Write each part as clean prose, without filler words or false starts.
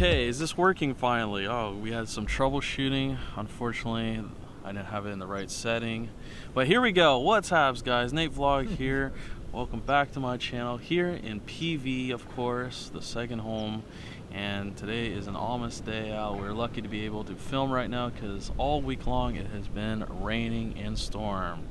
Okay, is this working finally? Oh, we had some troubleshooting. Unfortunately, I didn't have it in the right setting. But here we go. What's haps, guys? Nate Vlog here. Welcome back to my channel here in PV, of course, the second home. And today is an almost day out. We're lucky to be able to film right now because all week long it has been raining and storm.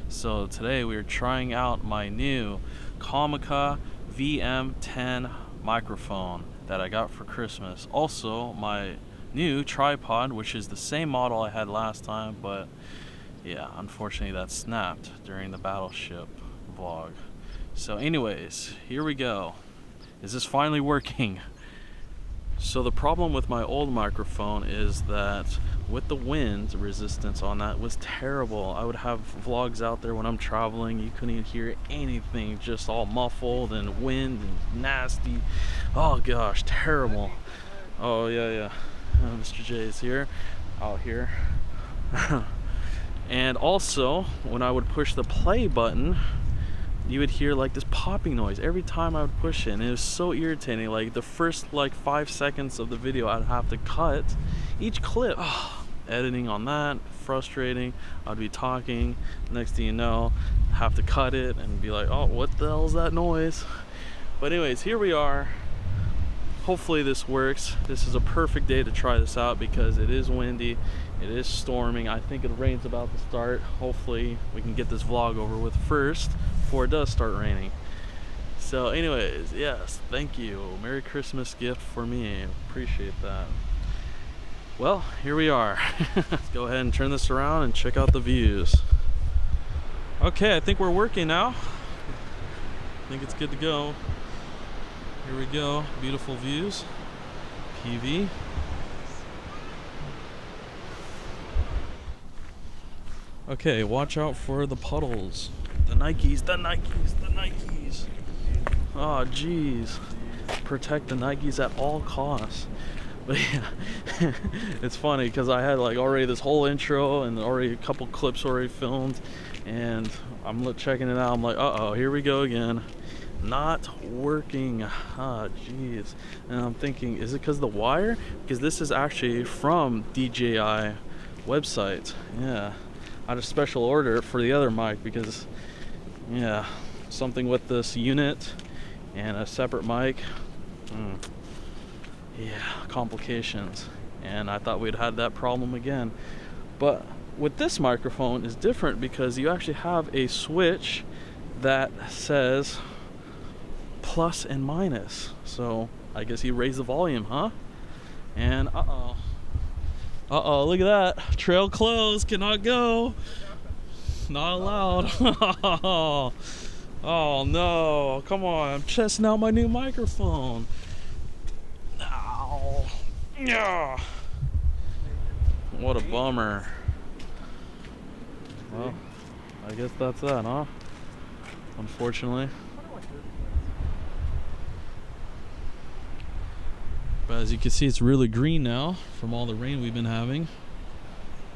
So today we are trying out my new COMICA VM10 microphone that I got for Christmas. Also my new tripod, which is the same model I had last time, but yeah, unfortunately that snapped during the battleship vlog. So anyways, here we go. Is this finally working? So the problem with my old microphone is that with the wind resistance on that was terrible. I would have vlogs out there when I'm traveling, you couldn't even hear anything, just all muffled and wind and nasty. Oh gosh, terrible. Oh yeah. Mr. J is here, out here. And also, when I would push the play button, you would hear like this popping noise every time I would push it, and it was so irritating. Like the first like 5 seconds of the video I'd have to cut each clip. Editing on that, frustrating. I'd be talking, next thing you know, have to cut it and be like, oh, what the hell is that noise? But anyways, here we are. Hopefully this works. This is a perfect day to try this out because it is windy, it is storming. I think the rain's about to start. Hopefully we can get this vlog over with first before it does start raining. So anyways, yes, thank you. Merry Christmas gift for me. Appreciate that. Well, here we are. Let's go ahead and turn this around and check out the views. Okay, I think we're working now. I think it's good to go. Here we go, beautiful views, PV. Okay, watch out for the puddles. The Nikes. Oh, geez. Protect the Nikes at all costs. But yeah, it's funny because I had like already this whole intro and already a couple clips already filmed, and I'm checking it out. I'm like, uh-oh, here we go again. Not working. Jeez. And I'm thinking, is it because of the wire? Because this is actually from DJI website. Yeah, I had a special order for the other mic because, yeah, something with this unit and a separate mic. Yeah, complications. And I thought we'd had that problem again. But with this microphone is different because you actually have a switch that says plus and minus. So I guess you raise the volume, huh? And uh-oh, look at that. Trail closed, cannot go. Not allowed. Oh no, come on, I'm testing out my new microphone. Ow. Yeah. What a bummer. Well, I guess that's that, huh? Unfortunately. But as you can see, it's really green now from all the rain we've been having.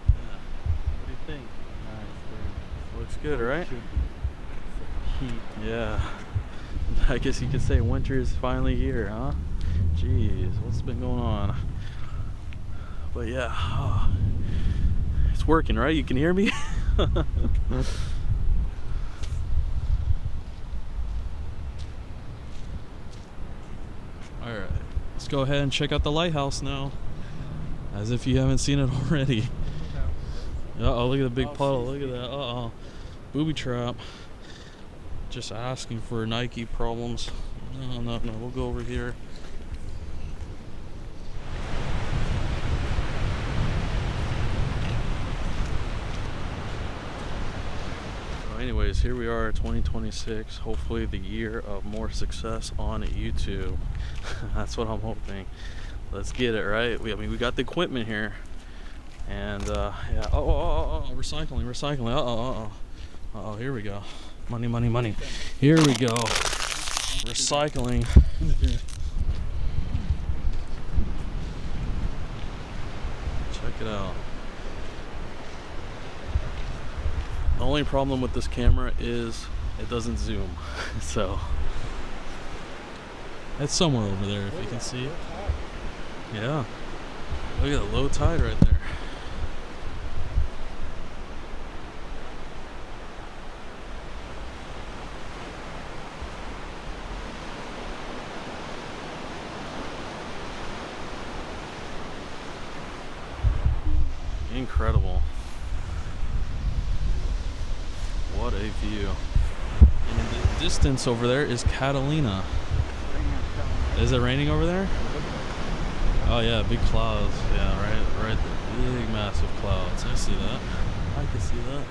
What do you think? Looks good, right? Yeah. I guess you could say winter is finally here, huh? Jeez, what's been going on? But yeah, it's working, right? You can hear me? Alright, let's go ahead and check out the lighthouse now. As if you haven't seen it already. Uh-oh, look at the big puddle, look at that. Uh-oh, booby trap. Just asking for Nike problems. No, we'll go over here. Anyways, here we are, 2026, hopefully the year of more success on YouTube. That's what I'm hoping. Let's get it, right? I mean, we got the equipment here. And, yeah. Oh, recycling. Uh-oh, here we go. Money. Here we go. Recycling. Check it out. The only problem with this camera is it doesn't zoom. So it's somewhere over there if you can see it. Yeah. Look at the low tide right there. Incredible. What a view. And in the distance over there is Catalina. Is it raining over there? Oh yeah, big clouds. Yeah, right there. Big massive clouds. I see that. I can see that.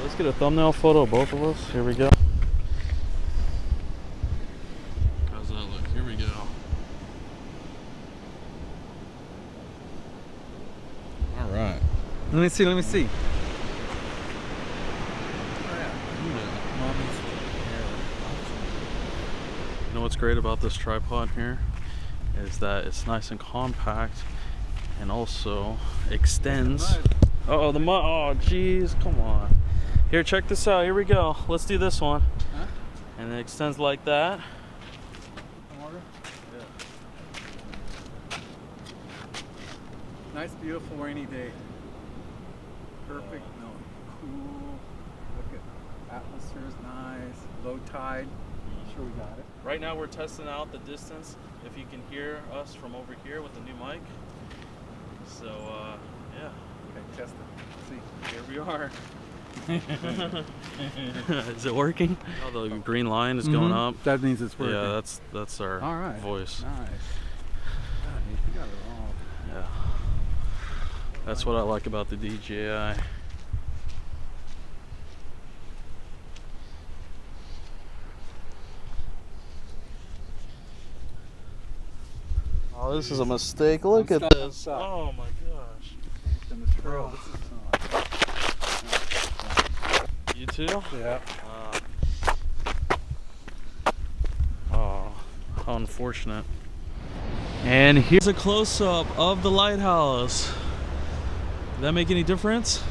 Let's get a thumbnail photo of both of us. Here we go. How's that look? Here we go. All right. Let me see. You know what's great about this tripod here is that it's nice and compact and also extends. Uh-oh, the mud. Oh, jeez. Come on. Here, check this out. Here we go. Let's do this one. Huh? And it extends like that. Yeah. Nice, beautiful, rainy day. Perfect. No, cool. Look at atmosphere is nice. Low tide. Sure, we got it. Right now we're testing out the distance, if you can hear us from over here with the new mic. So, yeah. Okay, test it. See. Here we are. Is it working? Oh, the green line is going up. That means it's working. Yeah, that's our voice. Nice. God, you got it all. Yeah. That's what I like about the DJI. Oh, this is a mistake. Look at this. Oh my gosh. You too? Yeah. Oh, how unfortunate. And here's a close-up of the lighthouse. Did that make any difference?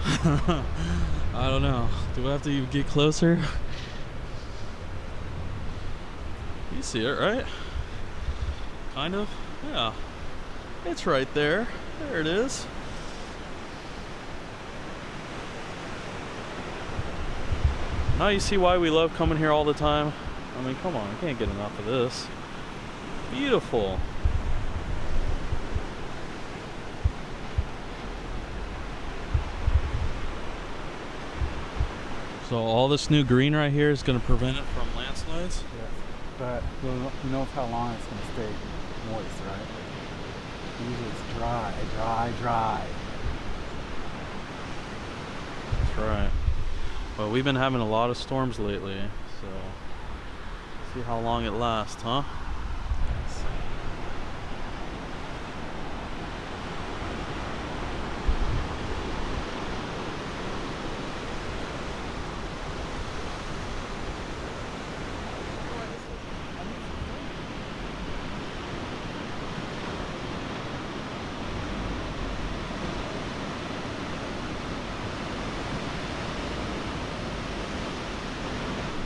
I don't know. Do I have to get closer? You see it, right? Kind of? Yeah. It's right there. There it is. Now you see why we love coming here all the time. I mean, come on, I can't get enough of this. Beautiful. So all this new green right here is going to prevent it from landslides? Yeah. But who knows how long it's going to stay moist, right? Usually it's dry. That's right. Well, we've been having a lot of storms lately, so see how long it lasts, huh? Yes.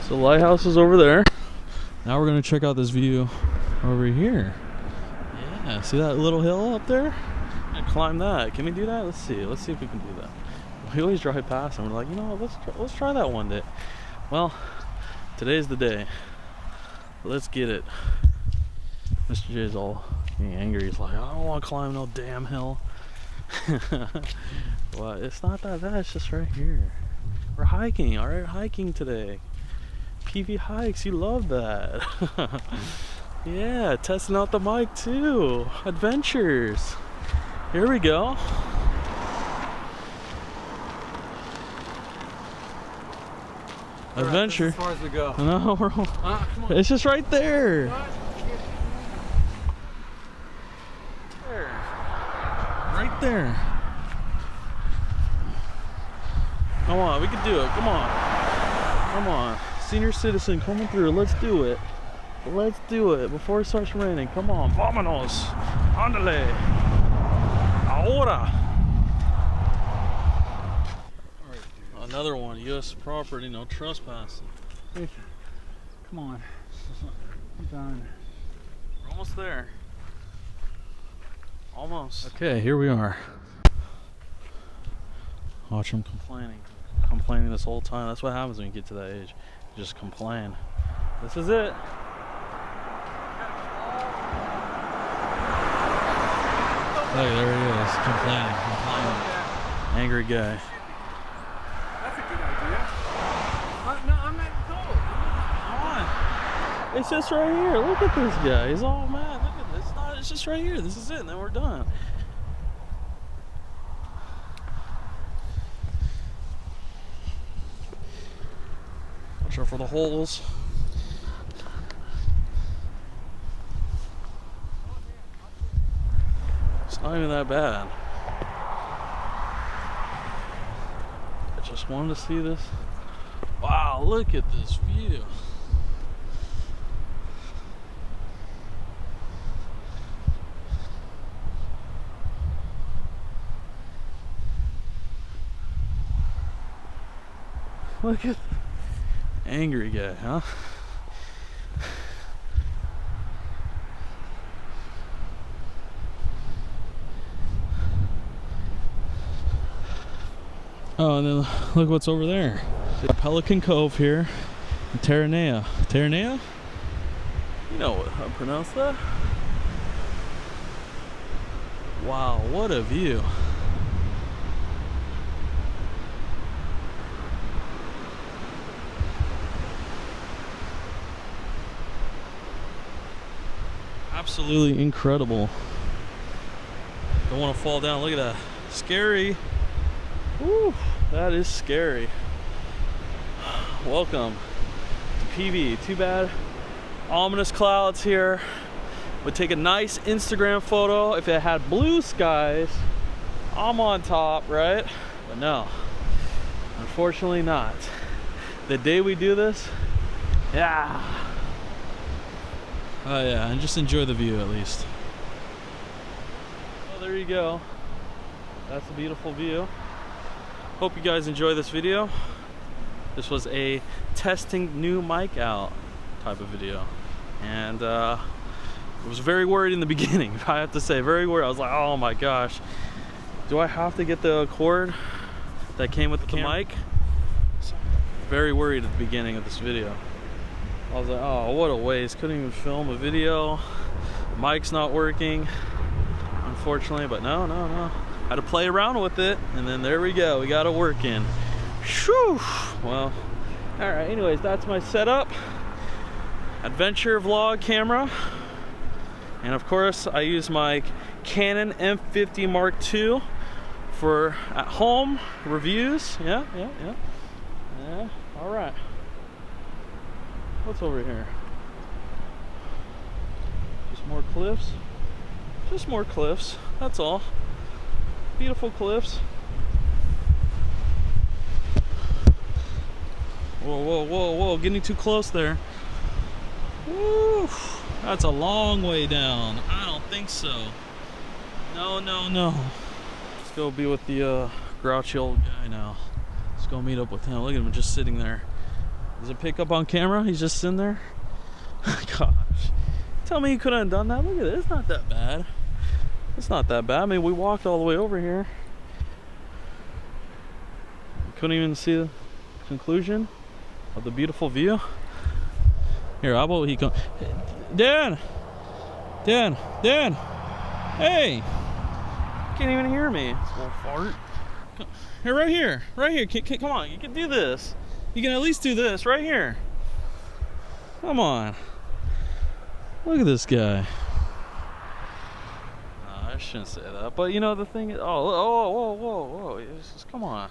The lighthouse is over there. Now we're gonna check out this view over here. Yeah, see that little hill up there? And climb that. Can we do that? Let's see if we can do that. We always drive past and we're like, you know what, let's try that one day. Well, today's the day. Let's get it. Mr. J's all angry. He's like, I don't want to climb no damn hill. Well, it's not that bad, it's just right here. We're hiking, alright, hiking today. PV hikes, you love that. Yeah, testing out the mic too. Adventures. Here we go. Adventure. As far as we go. No, bro. Come on. It's just right there. Right there. Come on, we can do it. Come on. Come on. Senior citizen coming through. Let's do it. Let's do it before it starts raining. Come on. Vámonos. Andale. water. Alright, dude. Another one, U.S. property, no trespassing. Come on. I'm done. We're almost there. Almost. Okay, here we are. Watch him complaining this whole time. That's what happens when you get to that age. You just complain. This is it. Look, there he is, complaining. Angry guy. That's a good idea. No, I'm not going. Come on. It's just right here. Look at this guy. He's all mad. Look at this. It's just right here. This is it, and then we're done. Watch out for the holes. It's not even that bad. I just wanted to see this. Wow, look at this view. Look at angry guy, huh? Oh, and then look what's over there. Pelican Cove here in Terranea. Terranea? You know how to pronounce that? Wow, what a view. Absolutely incredible. Don't want to fall down. Look at that. Scary. Woo, that is scary. Welcome to PV. Too bad. Ominous clouds here. Would take a nice Instagram photo if it had blue skies. I'm on top, right? But no, unfortunately not. The day we do this, yeah. Oh yeah, and just enjoy the view at least. Well, there you go. That's a beautiful view. Hope you guys enjoy this video. This was a testing new mic out type of video. And I was very worried in the beginning, I have to say, very worried. I was like, oh my gosh, do I have to get the cord that came with the mic? Very worried at the beginning of this video. I was like, oh, what a waste. Couldn't even film a video. Mic's not working, unfortunately, but no. Had to play around with it, and then there we go. We got it working. Whew. Well, all right, anyways, that's my setup. Adventure vlog camera. And of course, I use my Canon M50 Mark II for at-home reviews. Yeah, all right. What's over here? Just more cliffs. Just more cliffs, that's all. Beautiful cliffs. Whoa, getting too close there. Woo, that's a long way down. I don't think so. No. Let's go be with the grouchy old guy now. Let's go meet up with him. Look at him just sitting there. Does it pick up on camera? He's just sitting there. Gosh. Tell me you couldn't have done that. Look at it. It's not that bad. It's not that bad. I mean, we walked all the way over here. Couldn't even see the conclusion of the beautiful view. Here, how about he come? Dan! Hey! Can't even hear me. It's a little fart. Here, right here. Come on, you can do this. You can at least do this right here. Come on. Look at this guy. I shouldn't say that, but you know the thing is, whoa. It's just, come on.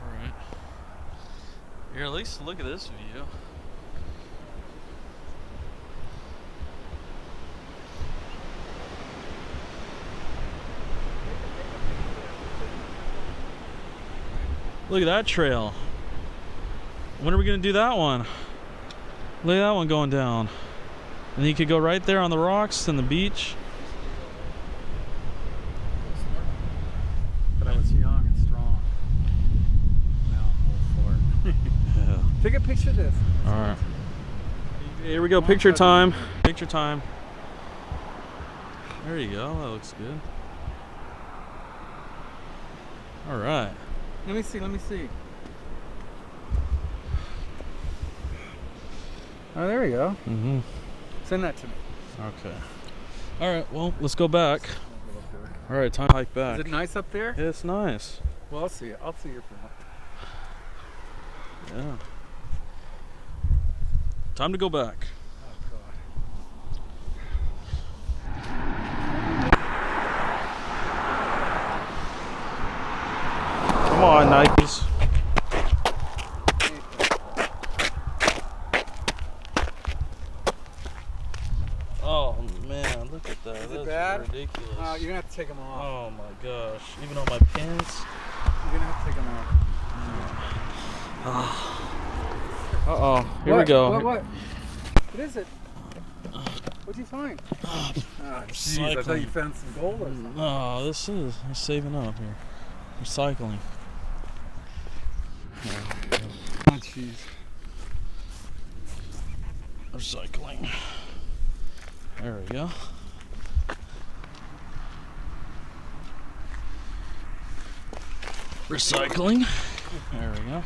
All right. Here, at least look at this view. Look at that trail. When are we gonna do that one? Look at that one going down. And you could go right there on the rocks and the beach. But I was young and strong. Now I'm all for it. Yeah. Take a picture of this. All right. Here we go. Picture time. Picture time. There you go. That looks good. All right. Let me see. Let me see. Oh, there we go. Mm-hmm. Send that to me. Okay. All right. Well, let's go back. All right. Time to hike back. Is it nice up there? Yeah, it's nice. Well, I'll see it. I'll see your film. Yeah. Time to go back. Oh, Come on, Nikes. Oh man, look at that. Is it That's bad? ridiculous. You're gonna have to take them off. Oh my gosh. Even on my pants. You're gonna have to take them off. Uh-oh. Here we go. What? What is it? What'd you find? Oh, jeez, I thought you found some gold or something. No, this is saving up here. Recycling. Oh, jeez. Recycling. There we go. Recycling. There we go.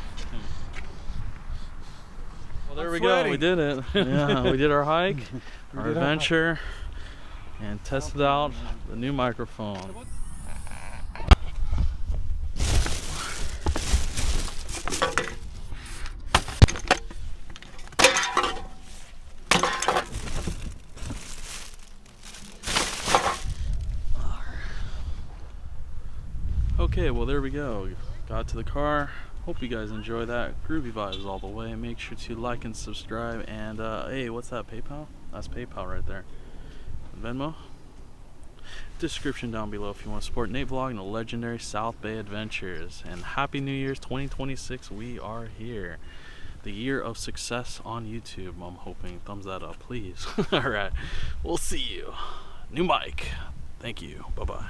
Well, there we go. We did it. Yeah, we did our hike, our adventure, and tested out the new microphone. Okay, well there we go. Got to the car. Hope you guys enjoy that. Groovy vibes all the way. Make sure to like and subscribe. And hey, what's that? PayPal? That's PayPal right there. Venmo. Description down below if you want to support Nate Vlog and the legendary South Bay Adventures. And Happy New Year's 2026. We are here. The year of success on YouTube. I'm hoping. Thumbs that up, please. All right. We'll see you. New mic. Thank you. Bye-bye.